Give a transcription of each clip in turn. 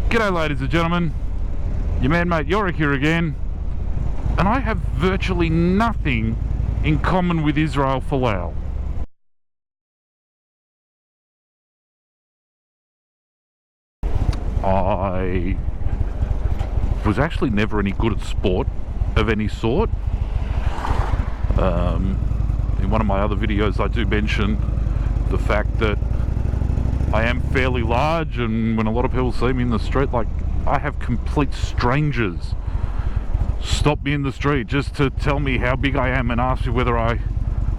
G'day ladies and gentlemen, your man mate Yorick here again, and I have virtually nothing in common with Israel Falou. I was actually never any good at sport of any sort. In one of my other videos I do mention the fact that I am fairly large, and when a lot of people see me in the street, like, I have complete strangers stop me in the street just to tell me how big I am and ask me whether I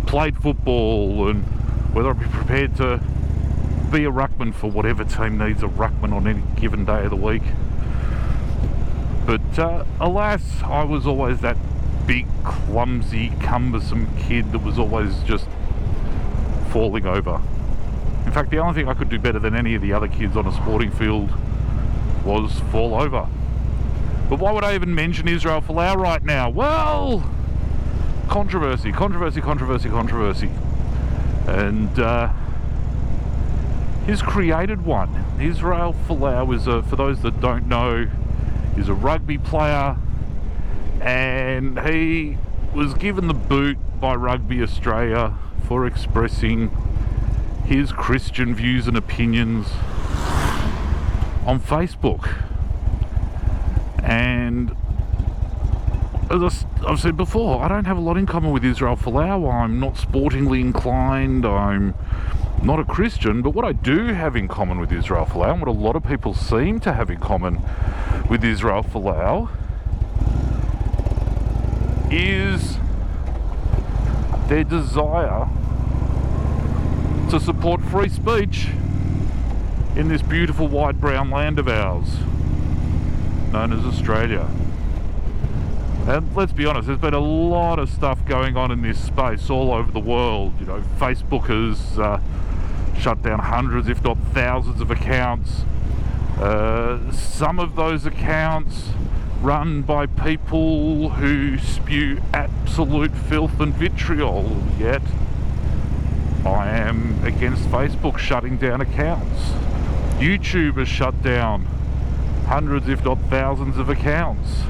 played football and whether I'd be prepared to be a ruckman for whatever team needs a ruckman on any given day of the week. But alas, I was always that big, clumsy, cumbersome kid that was always just falling over. In fact, the only thing I could do better than any of the other kids on a sporting field was fall over. But why would I even mention Israel Falou right now? Well, controversy. And he's created one. Israel Falou is for those that don't know, is a rugby player, and he was given the boot by Rugby Australia for expressing his Christian views and opinions on Facebook. And as I've said before, I don't have a lot in common with Israel Falou. I'm not sportingly inclined, I'm not a Christian, but what I do have in common with Israel Falou, and what a lot of people seem to have in common with Israel Falou, is their desire to support free speech in this beautiful wide brown land of ours known as Australia. And let's be honest, there's been a lot of stuff going on in this space all over the world. You know, Facebook has shut down hundreds if not thousands of accounts. Some of those accounts run by people who spew absolute filth and vitriol, yet I am against Facebook shutting down accounts. YouTube has shut down hundreds if not thousands of accounts.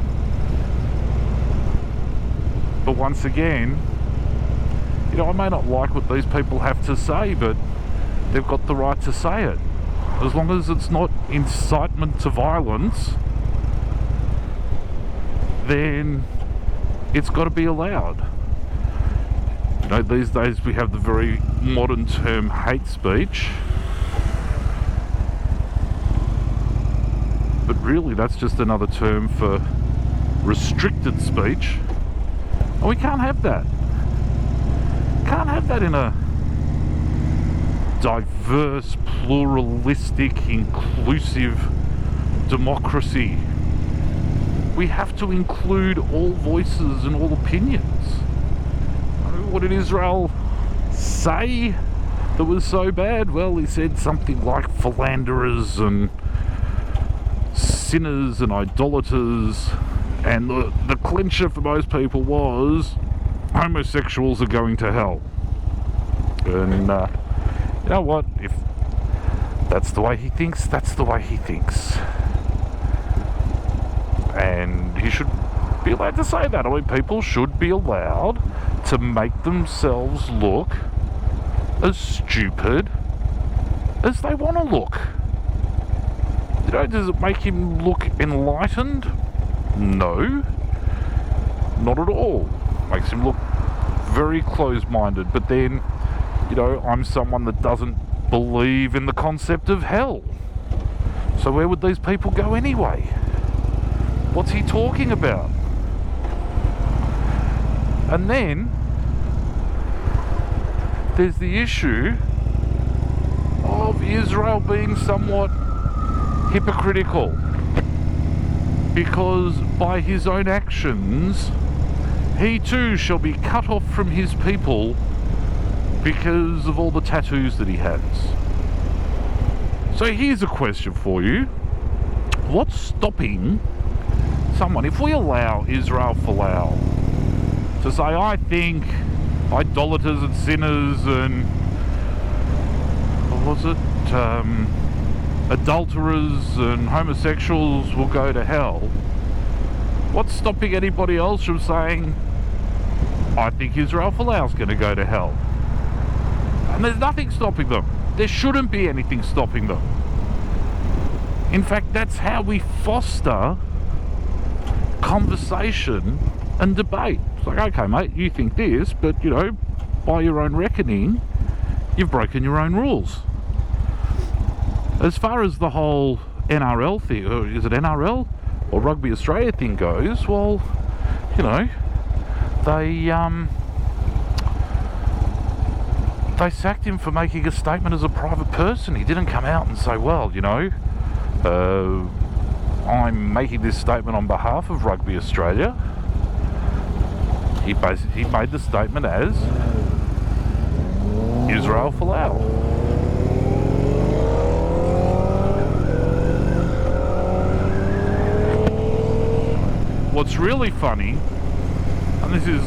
But once again, you know, I may not like what these people have to say, but they've got the right to say it. As long as it's not incitement to violence, then it's got to be allowed. You know, these days we have the very modern term hate speech, but really that's just another term for restricted speech, and we can't have that. Can't have that in a diverse, pluralistic, inclusive democracy. We have to include all voices and all opinions. What did Israel say that was so bad? Well, he said something like philanderers and sinners and idolaters, and the clincher for most people was homosexuals are going to hell. And you know what? If that's the way he thinks, that's the way he thinks. And he should be allowed to say that. I mean, people should be allowed to make themselves look as stupid as they want to look. You know, does it make him look enlightened? No, not at all. Makes him look very closed-minded. But then, you know, I'm someone that doesn't believe in the concept of hell. So where would these people go anyway? What's he talking about? And then there's the issue of Israel being somewhat hypocritical, because by his own actions he too shall be cut off from his people because of all the tattoos that he has. So here's a question for you. What's stopping someone, if we allow Israel Falou to say, I think idolaters and sinners and what was it, adulterers and homosexuals will go to hell, what's stopping anybody else from saying, I think Israel Falau's going to go to hell? And there's nothing stopping them. There shouldn't be anything stopping them. In fact, that's how we foster conversation and debate. It's like, okay, mate, you think this, but, you know, by your own reckoning, you've broken your own rules. As far as the whole NRL thing, or is it NRL or Rugby Australia thing goes, well, you know, they sacked him for making a statement as a private person. He didn't come out and say, well, you know, I'm making this statement on behalf of Rugby Australia. He made the statement as Israel Falou. What's really funny, and this is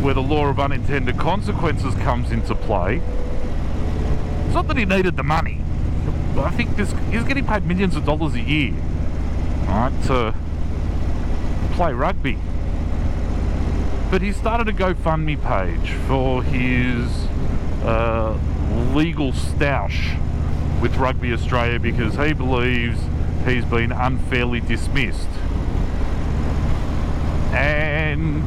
where the law of unintended consequences comes into play, it's not that he needed the money. I think he's getting paid millions of dollars a year, right, to play rugby. But he started a GoFundMe page for his legal stoush with Rugby Australia because he believes he's been unfairly dismissed. And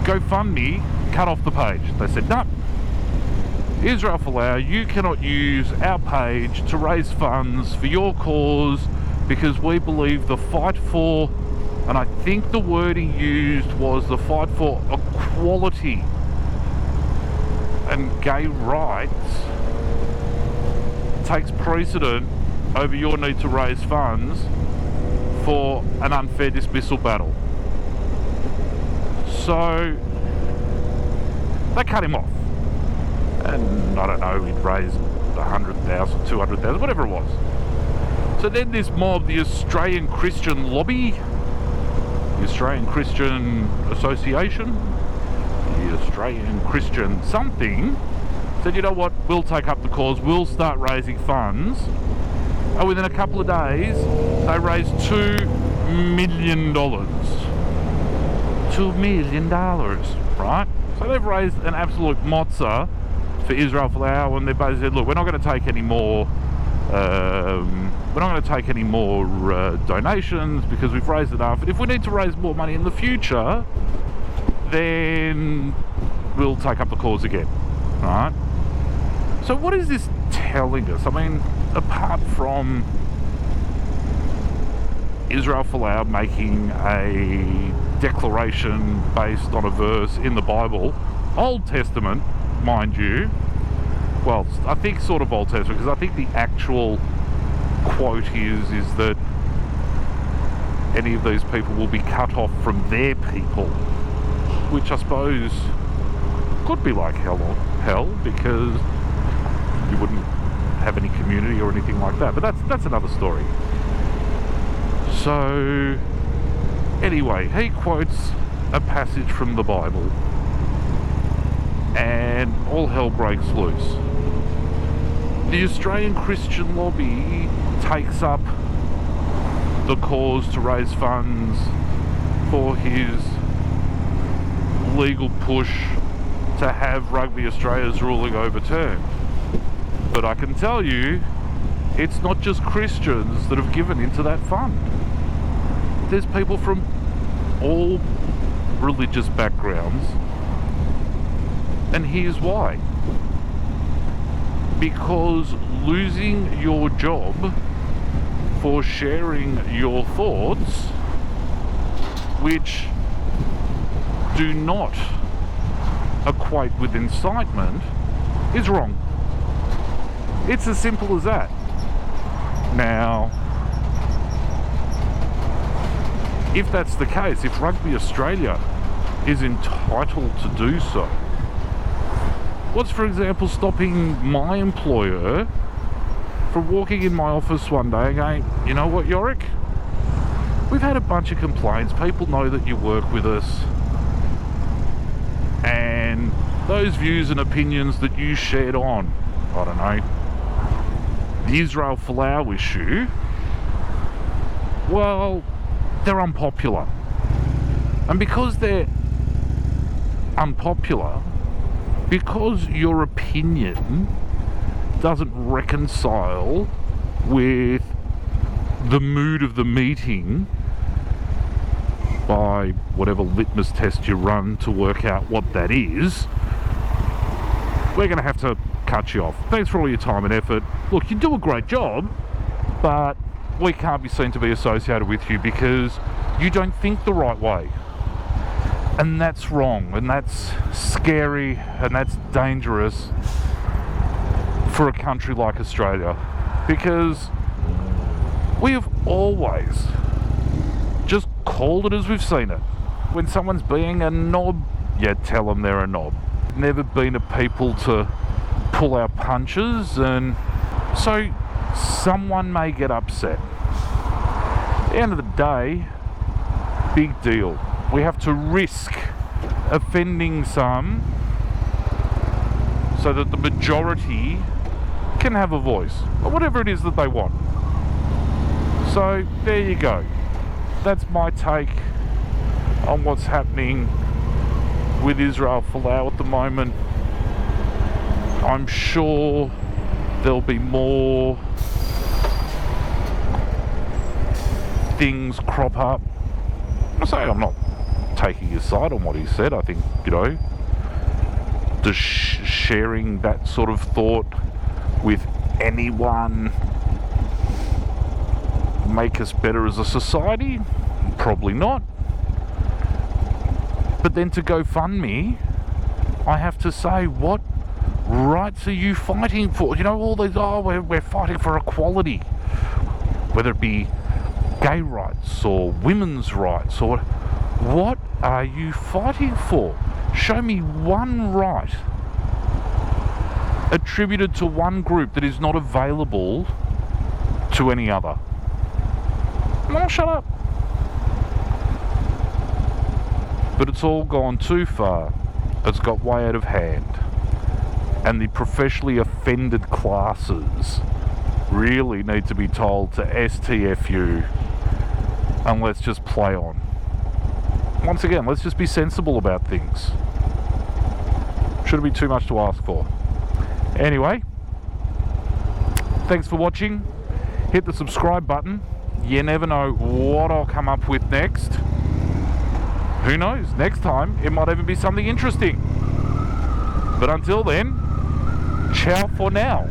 GoFundMe cut off the page. They said, no, Israel Falou, you cannot use our page to raise funds for your cause because we believe the fight for, and I think the wording used was the fight for equality and gay rights takes precedent over your need to raise funds for an unfair dismissal battle. So they cut him off, and I don't know, he'd raised 100,000, 200,000, whatever it was. So then this mob, the Australian Christian Lobby, the Australian Christian Association, the Australian Christian something, said, you know what, we'll take up the cause, we'll start raising funds. And within a couple of days, they raised $2 million. $2 million, right? So they've raised an absolute mozza for Israel Falou, and they basically said, look, we're not going to take any more donations because we've raised enough, and if we need to raise more money in the future, then we'll take up the cause again, right? So what is this telling us? I mean, apart from Israel Falou making a declaration based on a verse in the Bible, Old Testament, mind you, well, I think sort of Old Testament, because I think the actual quote is that any of these people will be cut off from their people, which I suppose could be like hell because you wouldn't have any community or anything like that, but that's another story. So anyway, he quotes a passage from the Bible and all hell breaks loose. The Australian Christian Lobby takes up the cause to raise funds for his legal push to have Rugby Australia's ruling overturned. But I can tell you, it's not just Christians that have given into that fund. There's people from all religious backgrounds, and here's why. Because losing your job for sharing your thoughts, which do not equate with incitement, is wrong. It's as simple as that. Now, if that's the case, if Rugby Australia is entitled to do so, what's, for example, stopping my employer from walking in my office one day and going, you know what, Yorick? We've had a bunch of complaints. People know that you work with us. And those views and opinions that you shared on, I don't know, the Israel Falou issue, well, they're unpopular. And because they're unpopular, because your opinion doesn't reconcile with the mood of the meeting by whatever litmus test you run to work out what that is, we're going to have to cut you off. Thanks for all your time and effort. Look, you do a great job, but we can't be seen to be associated with you because you don't think the right way. And that's wrong, and that's scary, and that's dangerous for a country like Australia, because we have always just called it as we've seen it. When someone's being a knob, you tell them they're a knob. Never been a people to pull our punches, and so someone may get upset. At the end of the day, big deal. We have to risk offending some so that the majority can have a voice, or whatever it is that they want. So there you go. That's my take on what's happening with Israel Falou at the moment. I'm sure there'll be more things crop up. I say I'm not taking his side on what he said. I think, just sharing that sort of thought with anyone make us better as a society? Probably not. But then to GoFundMe, I have to say, what rights are you fighting for? All these, we're fighting for equality, whether it be gay rights or women's rights, or what are you fighting for? Show me one right attributed to one group that is not available to any other. No, shut up. But it's all gone too far. It's got way out of hand. And the professionally offended classes really need to be told to STFU, and let's just play on. Once again, let's just be sensible about things. Shouldn't be too much to ask for. Anyway, thanks for watching. Hit the subscribe button. You never know what I'll come up with next. Who knows? Next time, it might even be something interesting. But until then, ciao for now.